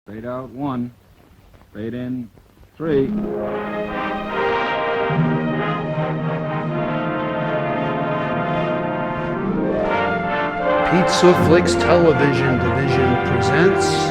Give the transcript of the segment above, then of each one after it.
Fade out 1. Fade in 3. Pizza Flicks Television Division presents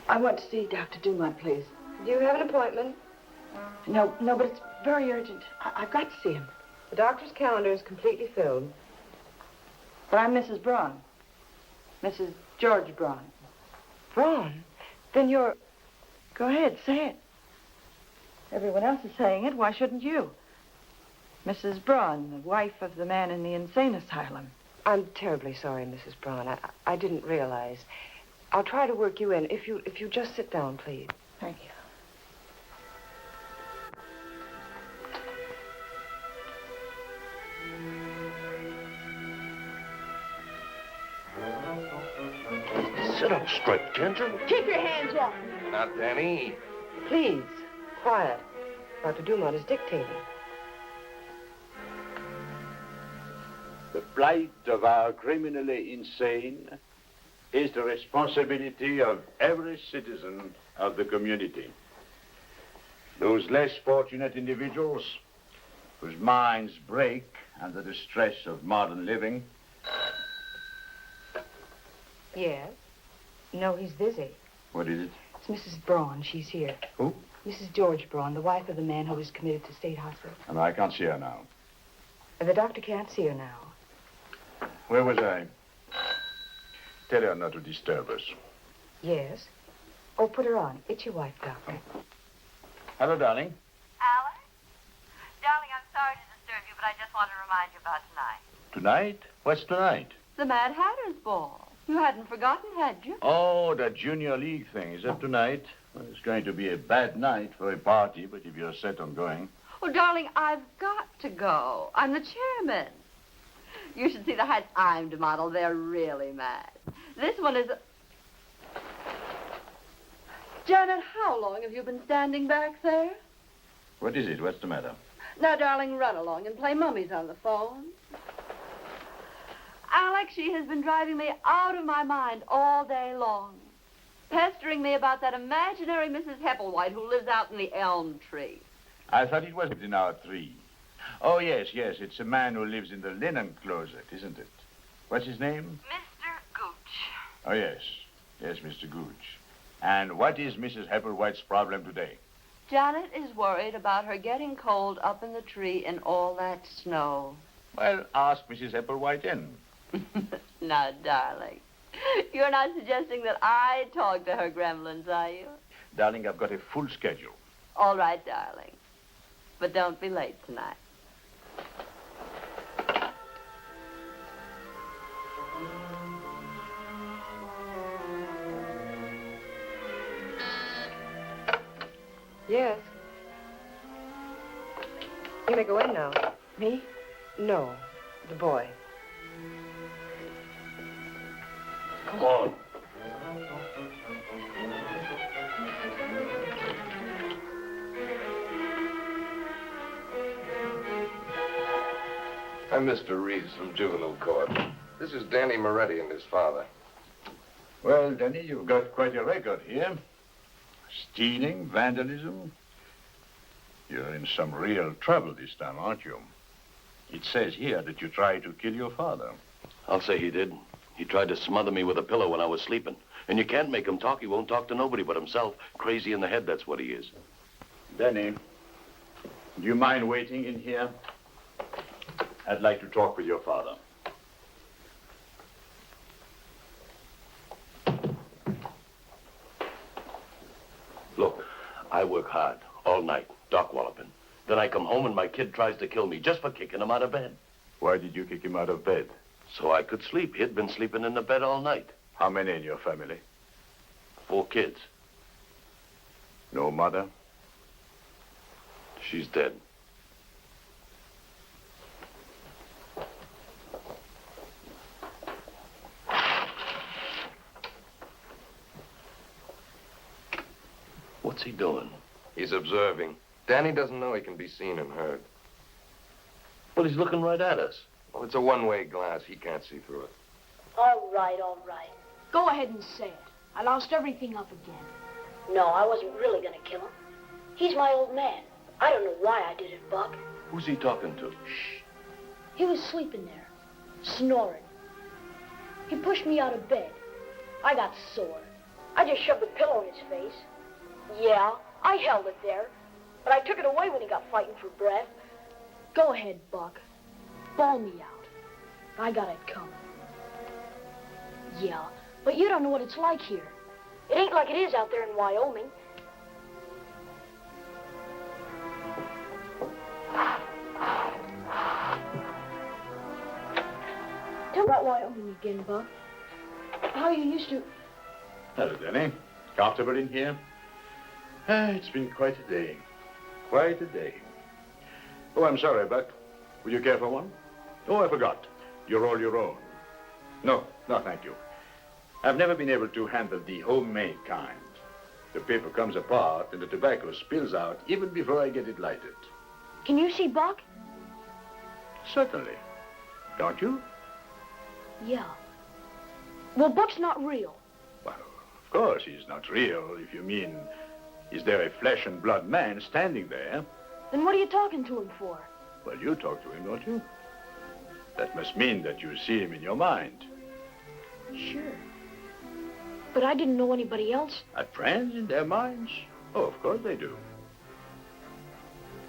I want to see Dr. Dumont, please. Do you have an appointment? No, but it's very urgent. I've got to see him. The doctor's calendar is completely filled. But I'm Mrs. Braun. Mrs. George Braun. Braun? Then you're... Go ahead, say it. Everyone else is saying it. Why shouldn't you? Mrs. Braun, the wife of the man in the insane asylum. I'm terribly sorry, Mrs. Braun. I didn't realize. I'll try to work you in. If you just sit down, please. Thank you. Sit up straight, Ginger. Keep your hands off. Not Danny. Please, quiet. Dr. Dumont is dictating. The plight of our criminally insane is the responsibility of every citizen of the community. Those less fortunate individuals whose minds break under the stress of modern living. Yes? No, he's busy. What is it? It's Mrs. Braun. She's here. Who? Mrs. George Braun, the wife of the man who was committed to state hospital. And I can't see her now. The doctor can't see her now. Where was I? Tell her not to disturb us. Yes? Oh, put her on. It's your wife, Doctor. Hello, darling. Alice? Darling, I'm sorry to disturb you, but I just want to remind you about tonight. Tonight? What's tonight? The Mad Hatter's Ball. You hadn't forgotten, had you? Oh, that Junior League thing. Is that tonight? Well, it's going to be a bad night for a party, but if you're set on going. Oh, darling, I've got to go. I'm the chairman. You should see the hats I'm to model. They're really mad. This one is... Janet, how long have you been standing back there? What is it? What's the matter? Now, darling, run along and play mummies on the phone. Alex, she has been driving me out of my mind all day long, pestering me about that imaginary Mrs. Hepplewhite who lives out in the elm tree. I thought it was in our tree. Oh, yes. It's a man who lives in the linen closet, isn't it? What's his name? Mr. Gooch. Oh, yes. Yes, Mr. Gooch. And what is Mrs. Hepplewhite's problem today? Janet is worried about her getting cold up in the tree in all that snow. Well, ask Mrs. Hepplewhite in. Now, darling, you're not suggesting that I talk to her gremlins, are you? Darling, I've got a full schedule. All right, darling. But don't be late tonight. Yes? You may go in now. Me? No, the boy. Come on. I'm Mr. Reeves from Juvenile Court. This is Danny Moretti and his father. Well, Danny, you've got quite a record here. Stealing, vandalism. You're in some real trouble this time, aren't you? It says here that you tried to kill your father. I'll say he did. He tried to smother me with a pillow when I was sleeping. And you can't make him talk. He won't talk to nobody but himself. Crazy in the head, that's what he is. Danny, do you mind waiting in here? I'd like to talk with your father. I work hard, all night, dock walloping. Then I come home and my kid tries to kill me just for kicking him out of bed. Why did you kick him out of bed? So I could sleep. He'd been sleeping in the bed all night. How many in your family? 4 kids. No mother? She's dead. What's he doing? He's observing. Danny doesn't know he can be seen and heard. Well, he's looking right at us. Well, it's a one-way glass. He can't see through it. All right, all right. Go ahead and say it. I lost everything up again. No, I wasn't really gonna kill him. He's my old man. I don't know why I did it, Buck. Who's he talking to? Shh. He was sleeping there, snoring. He pushed me out of bed. I got sore. I just shoved a pillow in his face. Yeah, I held it there, but I took it away when he got fighting for breath. Go ahead, Buck. Bawl me out. I got it coming. Yeah, but you don't know what it's like here. It ain't like it is out there in Wyoming. Tell me about Wyoming again, Buck. How you used to... Hello, Danny. Comfortable in here? It's been quite a day. Quite a day. Oh, I'm sorry, Buck. Would you care for one? Oh, I forgot. You're all your own. No, thank you. I've never been able to handle the homemade kind. The paper comes apart and the tobacco spills out even before I get it lighted. Can you see Buck? Certainly. Don't you? Yeah. Well, Buck's not real. Well, of course he's not real, if you mean, is there a flesh and blood man standing there? Then what are you talking to him for? Well, you talk to him, don't you? That must mean that you see him in your mind. Sure. But I didn't know anybody else. Have friends in their minds? Oh, of course they do.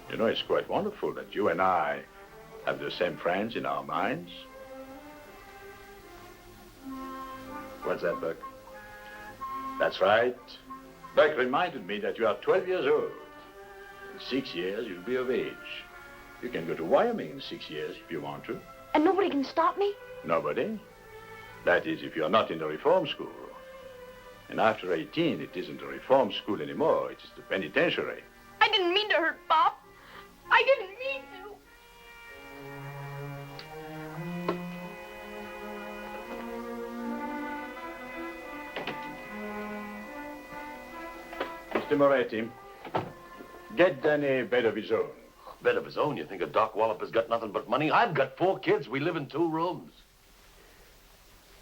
You know, it's quite wonderful that you and I have the same friends in our minds. What's that, Buck? That's right. Buck reminded me that you are 12 years old. In 6 years, you'll be of age. You can go to Wyoming in 6 years if you want to. And nobody can stop me? Nobody. That is, if you're not in the reform school. And after 18, it isn't a reform school anymore. It is the penitentiary. I didn't mean to hurt Bob. I didn't mean to. Mr. Moretti, get Danny a bed of his own. Bed of his own? You think a dock wallop has got nothing but money? I've got 4 kids. We live in 2 rooms.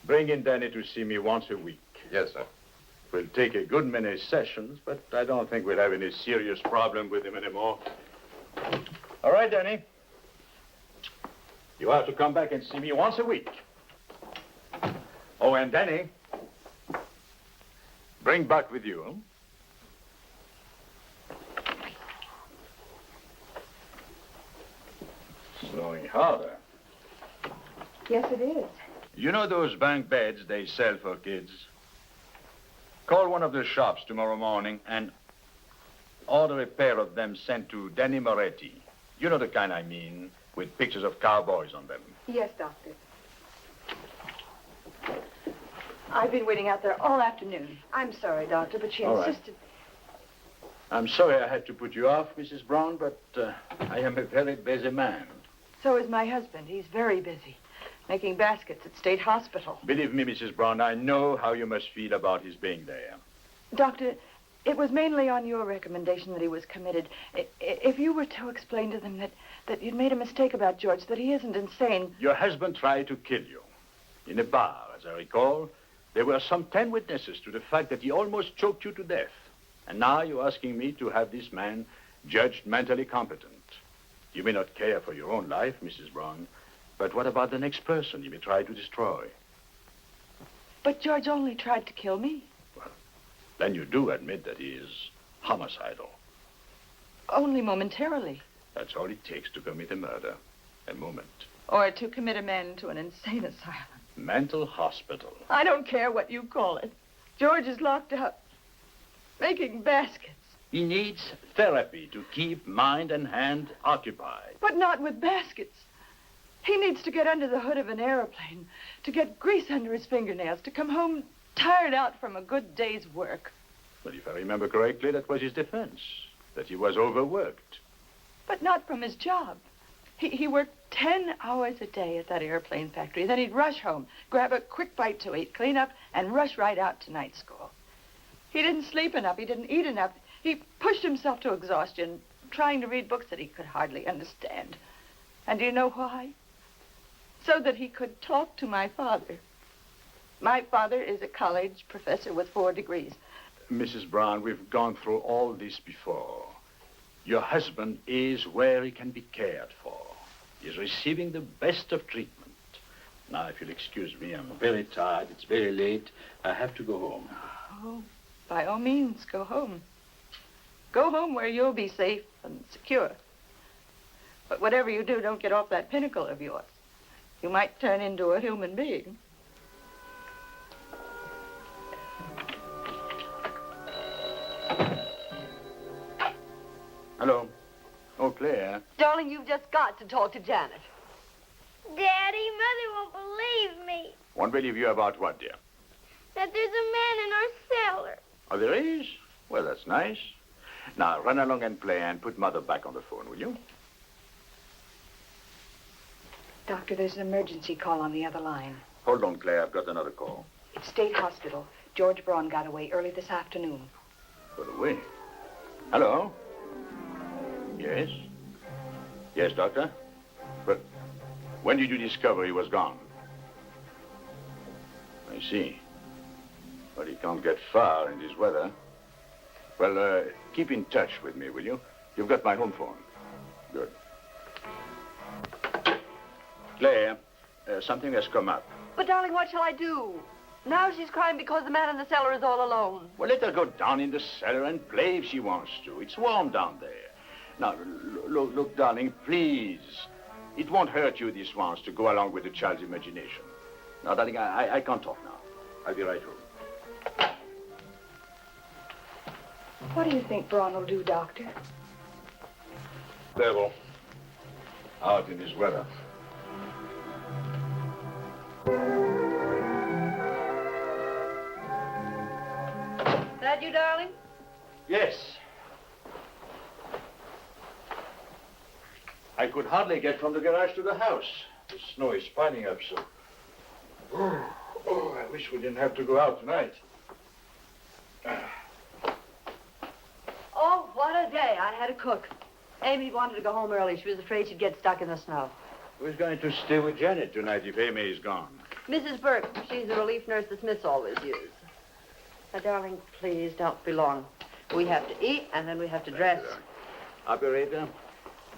Bring in Danny to see me once a week. Yes, sir. We'll take a good many sessions, but I don't think we'll have any serious problem with him anymore. All right, Danny. You have to come back and see me once a week. Oh, and Danny, bring Buck with you, huh? Blowing harder. Yes, it is. You know those bunk beds they sell for kids? Call one of the shops tomorrow morning and order a pair of them sent to Danny Moretti. You know the kind I mean, with pictures of cowboys on them. Yes, Doctor. I've been waiting out there all afternoon. I'm sorry, Doctor, but she All right. insisted. I'm sorry I had to put you off, Mrs. Brown, but I am a very busy man. So is my husband. He's very busy, making baskets at State Hospital. Believe me, Mrs. Brown, I know how you must feel about his being there. Doctor, it was mainly on your recommendation that he was committed. If you were to explain to them that you'd made a mistake about George, that he isn't insane. Your husband tried to kill you. In a bar, as I recall, there were some 10 witnesses to the fact that he almost choked you to death. And now you're asking me to have this man judged mentally competent. You may not care for your own life, Mrs. Brown, but what about the next person you may try to destroy? But George only tried to kill me. Well, then you do admit that he is homicidal. Only momentarily. That's all it takes to commit a murder. A moment. Or to commit a man into an insane asylum. Mental hospital. I don't care what you call it. George is locked up, making baskets. He needs therapy to keep mind and hand occupied. But not with baskets. He needs to get under the hood of an airplane, to get grease under his fingernails, to come home tired out from a good day's work. Well, if I remember correctly, that was his defense, that he was overworked. But not from his job. He worked 10 hours a day at that airplane factory. Then he'd rush home, grab a quick bite to eat, clean up, and rush right out to night school. He didn't sleep enough. He didn't eat enough. He pushed himself to exhaustion, trying to read books that he could hardly understand. And do you know why? So that he could talk to my father. My father is a college professor with 4 degrees. Mrs. Brown, we've gone through all this before. Your husband is where he can be cared for. He's receiving the best of treatment. Now, if you'll excuse me, I'm very tired. It's very late. I have to go home. Oh, by all means, go home. Go home where you'll be safe and secure. But whatever you do, don't get off that pinnacle of yours. You might turn into a human being. Hello. Oh, Claire. Darling, you've just got to talk to Janet. Daddy, Mother won't believe me. Won't believe you about what, dear? That there's a man in our cellar. Oh, there is? Well, that's nice. Now, run along and play and put Mother back on the phone, will you? Doctor, there's an emergency call on the other line. Hold on, Claire. I've got another call. It's State Hospital. George Braun got away early this afternoon. Got away? Hello? Yes? Yes, Doctor? But when did you discover he was gone? I see. But he can't get far in this weather. Well, keep in touch with me, will you? You've got my home phone. Good. Claire, something has come up. But, darling, what shall I do? Now she's crying because the man in the cellar is all alone. Well, let her go down in the cellar and play if she wants to. It's warm down there. Now, look, darling, please. It won't hurt you this once to go along with the child's imagination. Now, darling, I can't talk now. I'll be right home. What do you think Braun will do, Doctor? Devil. Out in this weather. That you, darling? Yes. I could hardly get from the garage to the house. The snow is piling up so. Oh, I wish we didn't have to go out tonight. Oh, what a day. I had to cook. Amy wanted to go home early. She was afraid she'd get stuck in the snow. Who's going to stay with Janet tonight if Amy is gone? Mrs. Burke. She's the relief nurse the Smiths always use. Now, darling, please don't be long. We have to eat, and then we have to dress. Operator,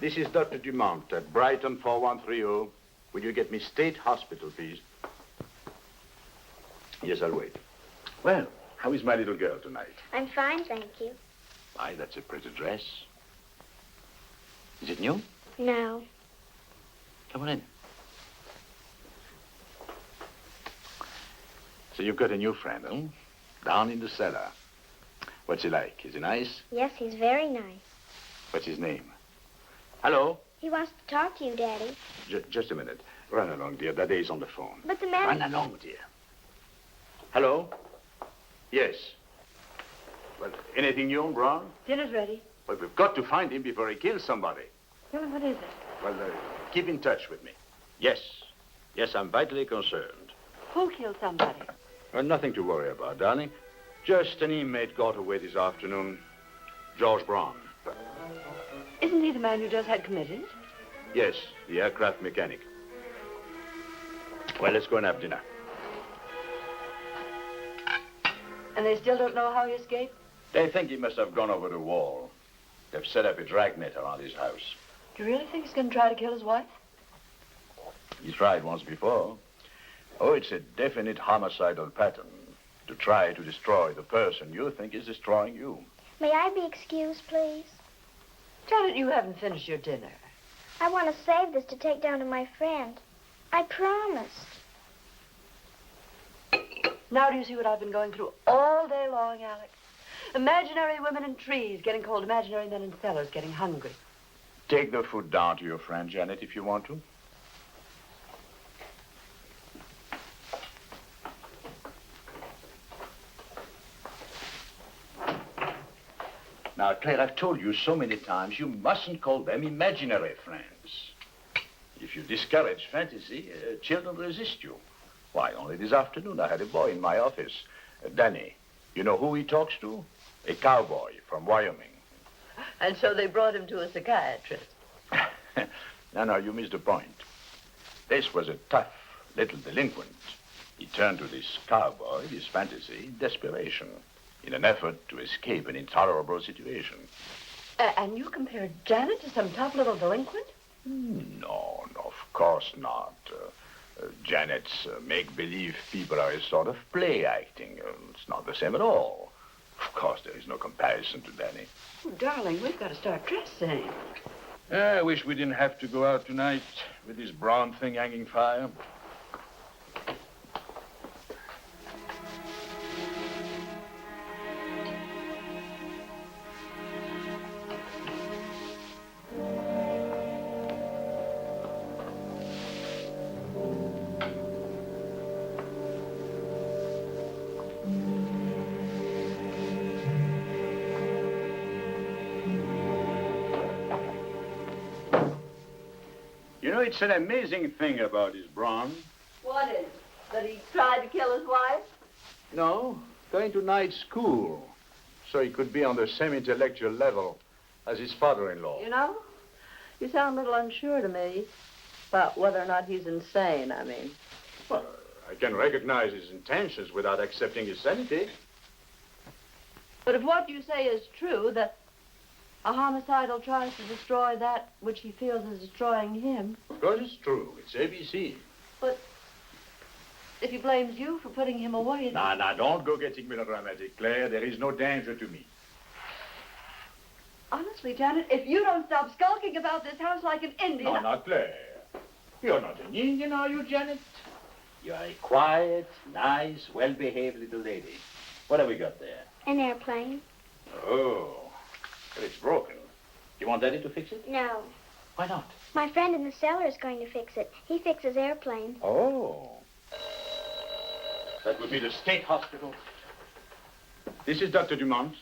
this is Dr. Dumont at Brighton 4130. Will you get me State Hospital, please? Yes, I'll wait. Well, how is my little girl tonight? I'm fine, thank you. Why, that's a pretty dress. Is it new? No. Come on in. So you've got a new friend, huh? Down in the cellar. What's he like? Is he nice? Yes, he's very nice. What's his name? Hello? He wants to talk to you, Daddy. Just a minute. Run along, dear. Daddy's on the phone. But the man... Run along, dear. Hello? Yes. Well, anything new on Braun? Dinner's ready. Well, we've got to find him before he kills somebody. Well, what is it? Well, keep in touch with me. Yes. Yes, I'm vitally concerned. Who killed somebody? Well, nothing to worry about, darling. Just an inmate got away this afternoon. George Braun. Isn't he the man who just had committed? Yes, the aircraft mechanic. Well, let's go and have dinner. And they still don't know how he escaped? They think he must have gone over the wall. They've set up a dragnet around his house. Do you really think he's going to try to kill his wife? He tried once before. Oh, it's a definite homicidal pattern to try to destroy the person you think is destroying you. May I be excused, please? Janet, you haven't finished your dinner. I want to save this to take down to my friend. I promised. Now do you see what I've been going through all day long, Alex? Imaginary women in trees getting cold, imaginary men in cellars getting hungry. Take the food down to your friend, Janet, if you want to. Now, Claire, I've told you so many times you mustn't call them imaginary friends. If you discourage fantasy, children resist you. Why, only this afternoon I had a boy in my office, Danny. You know who he talks to? A cowboy from Wyoming. And so they brought him to a psychiatrist. No, you missed the point. This was a tough little delinquent. He turned to this cowboy, this fantasy, in desperation, in an effort to escape an intolerable situation. And you compared Janet to some tough little delinquent? No, of course not. Janet's make-believe people are a sort of play acting. It's not the same at all. Of course, there is no comparison to Danny. Oh, darling, we've got to start dressing. I wish we didn't have to go out tonight with this brown thing hanging fire. You know, it's an amazing thing about his Braun. What is? That he tried to kill his wife? No, going to night school, so he could be on the same intellectual level as his father-in-law. You know, you sound a little unsure to me about whether or not he's insane, I mean. Well, I can recognize his intentions without accepting his sanity. But if what you say is true, that a homicidal tries to destroy that which he feels is destroying him. Of course it's true. It's ABC. But if he blames you for putting him away... Now, don't go getting melodramatic, Claire. There is no danger to me. Honestly, Janet, if you don't stop skulking about this house like an Indian... No, not Claire. You're not an Indian, are you, Janet? You're a quiet, nice, well-behaved little lady. What have we got there? An airplane. Oh, but it's broken. You want Daddy to fix it? No. Why not? My friend in the cellar is going to fix it. He fixes airplanes. Oh. That would be the state hospital. This is Dr. Dumont.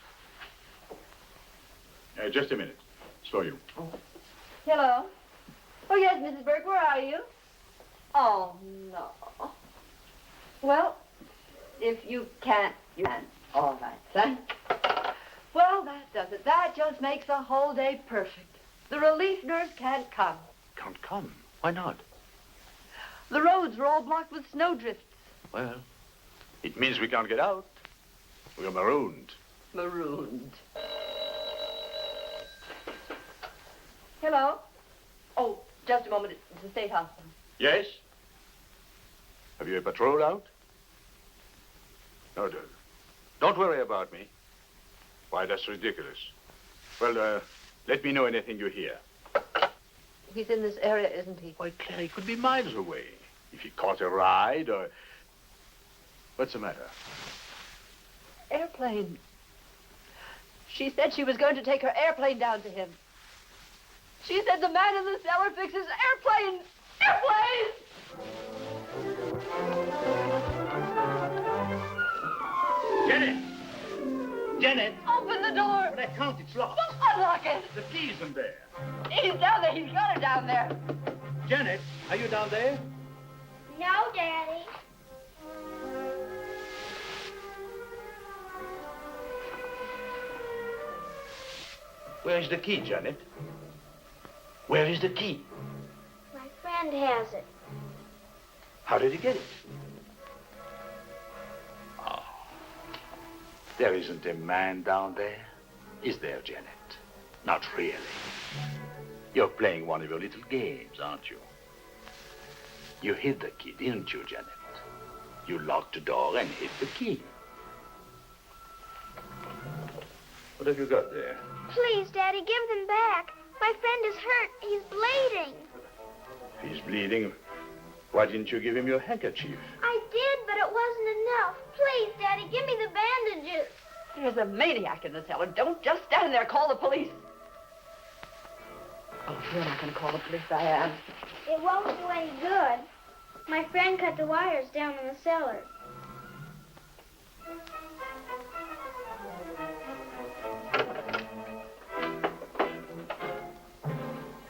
Just a minute. It's for you. Oh. Hello. Oh, yes, Mrs. Burke, where are you? Oh, no. Well, if you can't, you can't. All right, son. Well, that does it. That just makes the whole day perfect. The relief nurse can't come. Can't come? Why not? The roads are all blocked with snowdrifts. Well, it means we can't get out. We're marooned. Marooned. Hello? Oh, just a moment. It's the state hospital. Yes? Have you a patrol out? No, don't worry about me. Why, that's ridiculous. Well, let me know anything you hear. He's in this area, isn't he? Why, Claire, he could be miles away. If he caught a ride or... What's the matter? Airplane. She said she was going to take her airplane down to him. She said the man in the cellar fixes airplanes. Airplanes! Janet! Janet! Open the door! But I can't. It's locked. Unlock it! The key's in there. He's down there. He's got her down there. Janet, are you down there? No, Daddy. Where is the key, Janet? Where is the key? My friend has it. How did he get it? Oh. There isn't a man down there, is there, Janet? Not really. You're playing one of your little games, aren't you? You hid the key, didn't you, Janet? You locked the door and hid the key. What have you got there? Please, Daddy, give them back. My friend is hurt. He's bleeding. If he's bleeding, why didn't you give him your handkerchief? I did, but it wasn't enough. Please, Daddy, give me the bandages. There's a maniac in the cellar. Don't just stand there. Call the police. Oh, if you're not going to call the police, I am. It won't do any good. My friend cut the wires down in the cellar.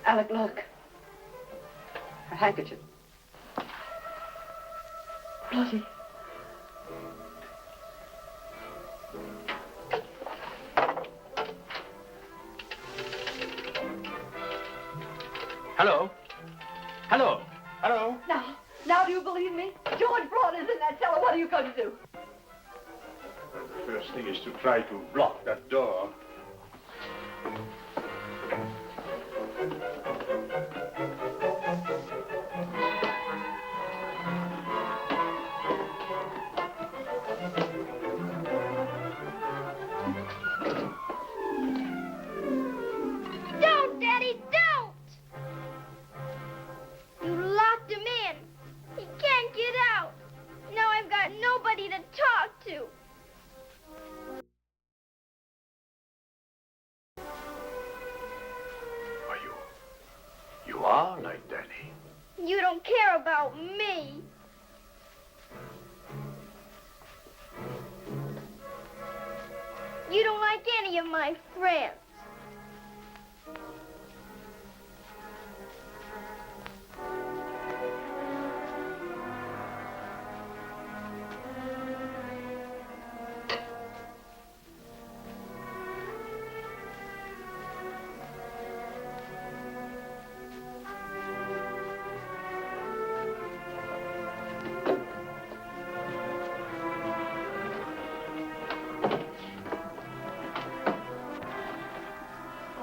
Alec, look. Her handkerchief. Bloody. Hello? Hello? Hello? Now do you believe me? George Braun is in that cellar. What are you going to do? The first thing is to try to block that door. Don't, Daddy, don't! You locked him in. He can't get out. Now I've got nobody to talk to. You are like Danny. You don't care about me. You don't like any of my friends.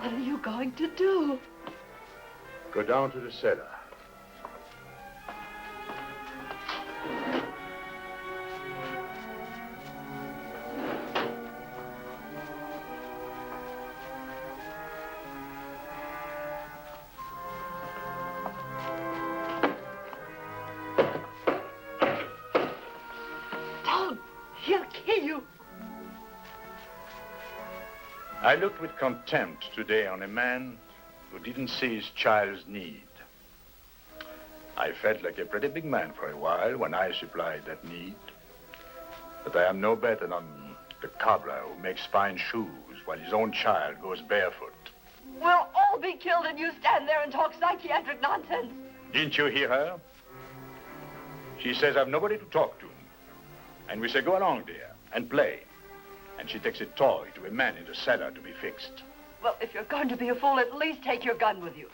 What are you going to do? Go down to the cellar. Don't! He'll kill you. I looked with contempt today on a man who didn't see his child's need. I felt like a pretty big man for a while when I supplied that need. But I am no better than the cobbler who makes fine shoes while his own child goes barefoot. We'll all be killed and you stand there and talk psychiatric nonsense. Didn't you hear her? She says I've nobody to talk to. And we say, go along, dear, and play. And she takes a toy to a man in the cellar to be fixed. Well, if you're going to be a fool, at least take your gun with you.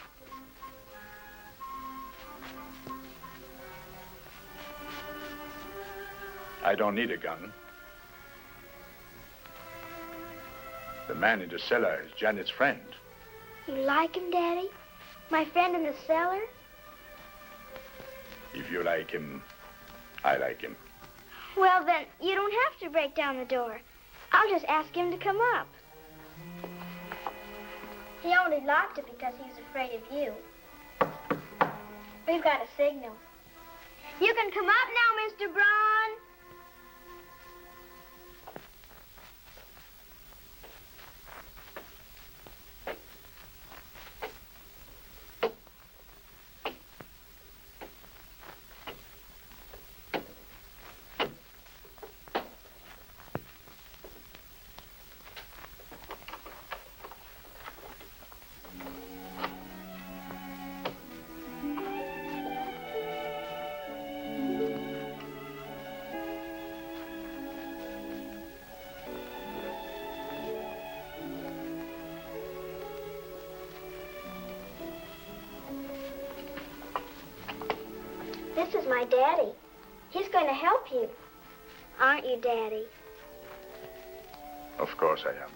I don't need a gun. The man in the cellar is Janet's friend. You like him, Daddy? My friend in the cellar? If you like him, I like him. Well, then, you don't have to break down the door. I'll just ask him to come up. He only locked it because he was afraid of you. We've got a signal. You can come up now, Mr. Braun. This is my daddy. He's going to help you. Aren't you, Daddy? Of course I am.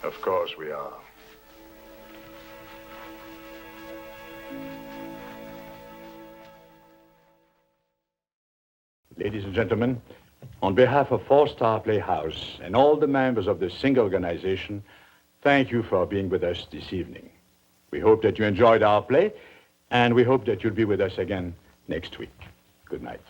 Of course we are. Ladies and gentlemen, on behalf of Four-Star Playhouse and all the members of the Sing organization, thank you for being with us this evening. We hope that you enjoyed our play, and we hope that you'll be with us again next week. Good night.